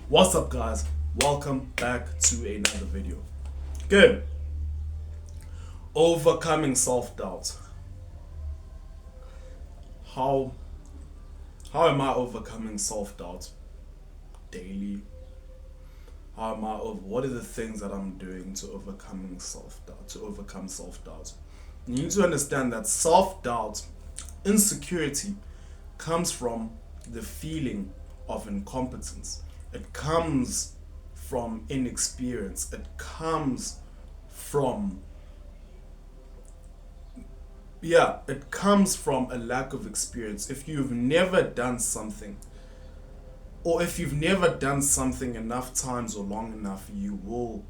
What's up, guys? Welcome back to another video. Good. Overcoming self-doubt. How am I overcoming self-doubt daily? What are the things that I'm doing to overcome self-doubt? You need to understand that self-doubt, insecurity, comes from the feeling of incompetence. It comes from inexperience. It comes from a lack of experience. If you've never done something, or if you've never done something enough times or long enough, you will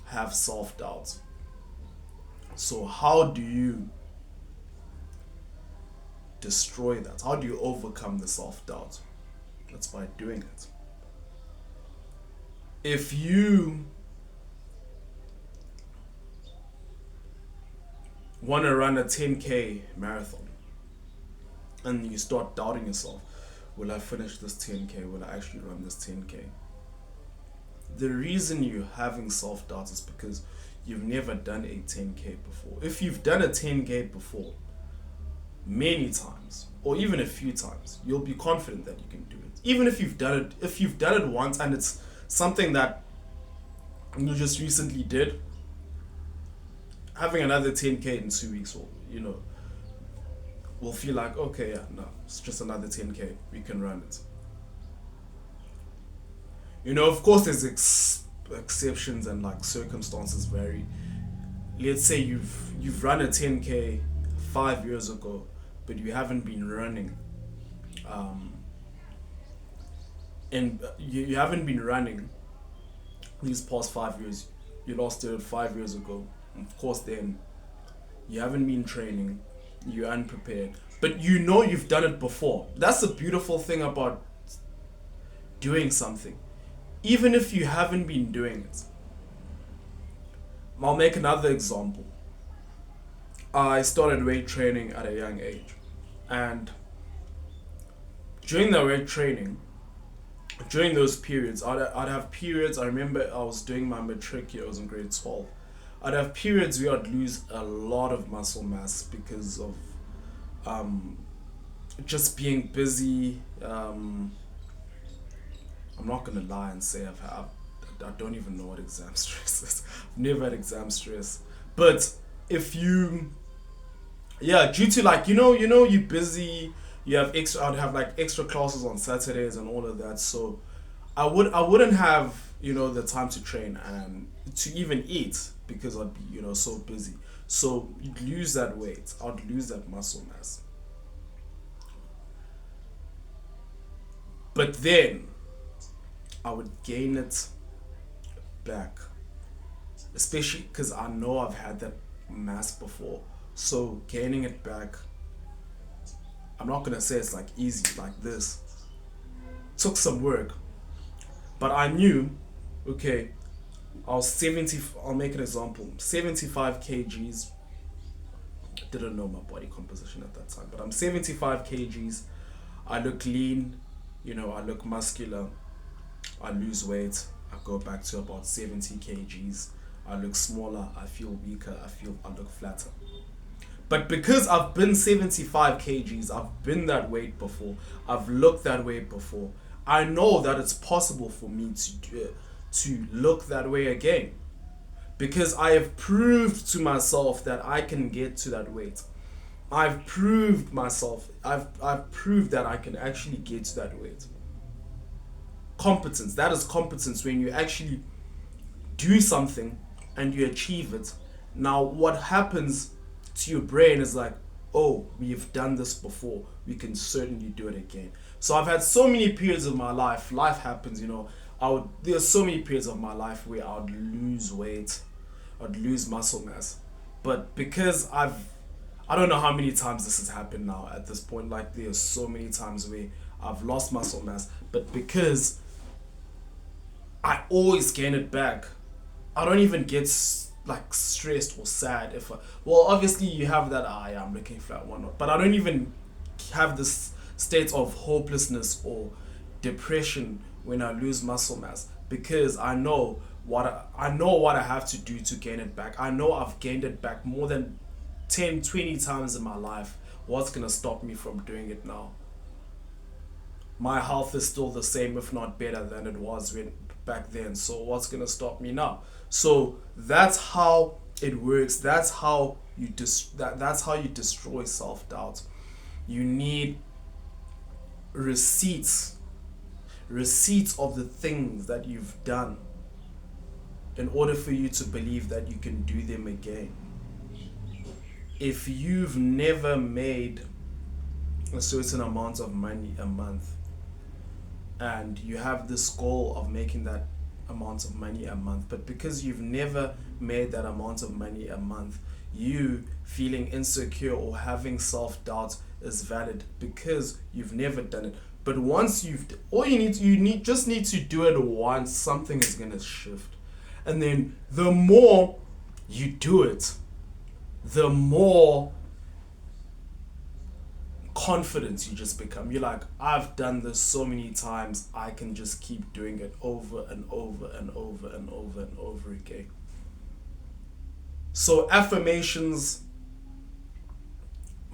have self-doubt. So how do you destroy that? How do you overcome the self-doubt? That's by doing it. If you want to run a 10K marathon and you start doubting yourself, will I finish this 10K? Will I actually run this 10K? The reason you're having self-doubt is because you've never done a 10K before. If you've done a 10K before many times, or even a few times, you'll be confident that you can do it. Even if you've done it once and it's something that you just recently did, having another 10K in 2 weeks will feel like, okay, yeah, no, it's just another 10K, we can run it. Of course there's exceptions and like circumstances vary. Let's say you've run a 10K 5 years ago, but you haven't been running and you haven't been running these past 5 years. You lost it 5 years ago. Of course, then you haven't been training, you're unprepared, but you've done it before. That's the beautiful thing about doing something, even if you haven't been doing it. I'll make another example. I started weight training at a young age, and during the weight training, during those periods, I'd have periods. I remember I was doing my matric year. I was in grade 12. I'd have periods where I'd lose a lot of muscle mass because of just being busy. I'm not gonna lie and say I don't even know what exam stress is. I've never had exam stress, but if you, due to like you're busy. You have I'd have like extra classes on Saturdays and all of that. So I wouldn't have the time to train and to even eat because I'd be so busy. So you'd lose that weight. I'd lose that muscle mass. But then I would gain it back, especially because I know I've had that mass before. So gaining it back, I'm not gonna say it's like easy like this. Took some work, but I knew, okay, I'll make an example, 75 kgs. Didn't know my body composition at that time, but I'm 75 kgs. I look lean, I look muscular. I lose weight, I go back to about 70 kgs. I look smaller, I feel weaker, I look flatter. But because I've been 75 kgs, I've been that weight before, I've looked that way before, I know that it's possible for me to look that way again. Because I have proved to myself that I can get to that weight. I've proved that I can actually get to that weight. Competence, that is competence, when you actually do something and you achieve it. Now what happens to your brain is like, oh, we've done this before, we can certainly do it again. So I've had so many periods of my life happens, there's so many periods of my life where I would lose weight, I'd lose muscle mass, but because I don't know how many times this has happened now at this point, like there's so many times where I've lost muscle mass, but because I always gain it back, I don't even get like stressed or sad obviously you have that, I'm looking flat, whatnot, but I don't even have this state of hopelessness or depression when I lose muscle mass, because I know what I have to do to gain it back. I know I've gained it back more than 10, 20 times in my life. What's gonna stop me from doing it now? My health is still the same, if not better than it was when back then. So what's gonna stop me now? So that's how it works. That's how that's how you destroy self-doubt. You need receipts, receipts of the things that you've done in order for you to believe that you can do them again. If you've never made a certain amount of money a month, and you have this goal of making that amount of money a month, but because you've never made that amount of money a month, you feeling insecure or having self-doubt is valid because you've never done it. But once just need to do it once, something is gonna shift. And then the more you do it, the more confident you just become. You're like, I've done this so many times, I can just keep doing it over and over and over and over and over again. So affirmations,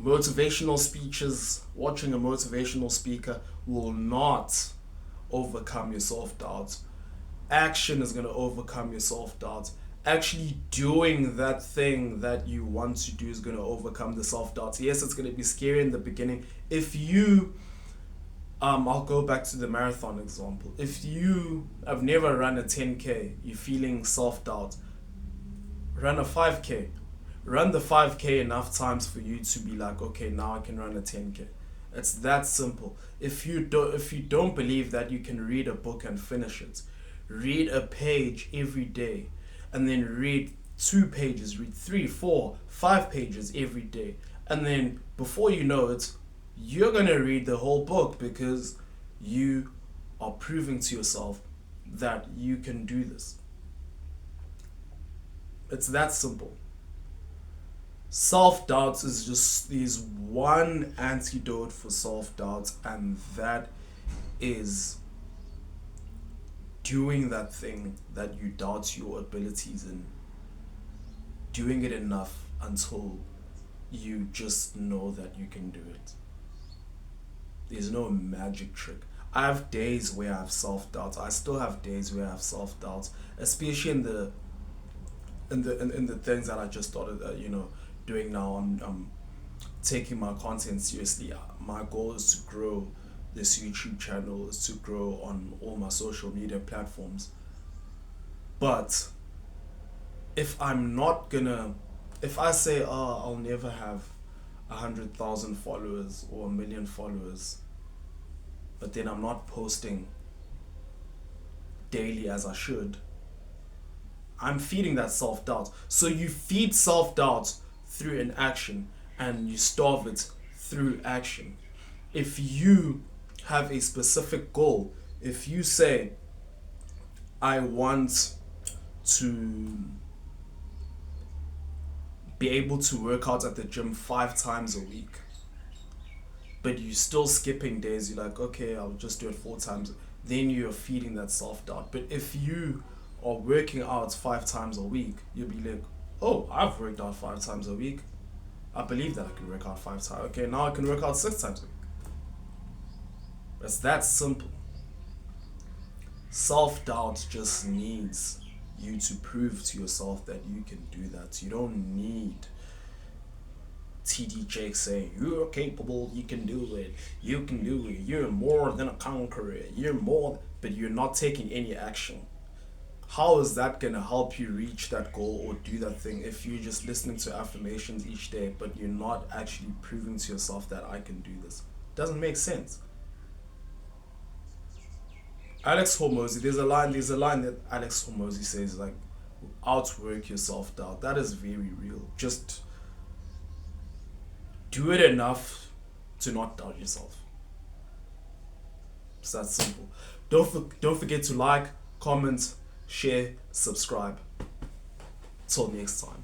motivational speeches, watching a motivational speaker will not overcome your self-doubt. Action is going to overcome your self-doubt. Actually doing that thing that you want to do is going to overcome the self-doubt. Yes, it's going to be scary in the beginning. If you I'll go back to the marathon example. If you have never run a 10k, you're feeling self-doubt, run a 5k. Run the 5k enough times for you to be like, okay, now I can run a 10k. It's that simple. If you don't believe that you can read a book and finish it, read a page every day, and then read 2 pages, read 3, 4, 5 pages every day. And then before you know it, you're going to read the whole book because you are proving to yourself that you can do this. It's that simple. Self-doubt is one antidote for self-doubt, and that is doing that thing that you doubt your abilities in, doing it enough until you just know that you can do it. There's no magic trick. I have days where I have self-doubt. I still have days where I have self-doubt, especially in the things that I just started doing now. I'm taking my content seriously. My goal is to grow this YouTube channel, is to grow on all my social media platforms. But if I say, I'll never have 100,000 followers or 1 million followers, but then I'm not posting daily as I should, I'm feeding that self-doubt. So you feed self-doubt through inaction, and you starve it through action. If you have a specific goal, if you say, I want to be able to work out at the gym 5 times a week, but you're still skipping days, you're like, okay, I'll just do it 4 times, then you're feeding that self-doubt. But if you are working out 5 times a week, you'll be like, oh, I've worked out 5 times a week. I believe that I can work out 5 times. Okay, now I can work out 6 times a week. It's that simple. Self-doubt just needs you to prove to yourself that you can do that. You don't need TD Jakes saying, you're capable, you can do it, you're more than a conqueror, but you're not taking any action. How is that going to help you reach that goal or do that thing if you're just listening to affirmations each day, but you're not actually proving to yourself that I can do this? Doesn't make sense. Alex Hormozy, there's a line that Alex Hormozy says, like, outwork your self-doubt. That is very real. Just do it enough to not doubt yourself. It's that simple. Don't forget to like, comment, share, subscribe. Till next time.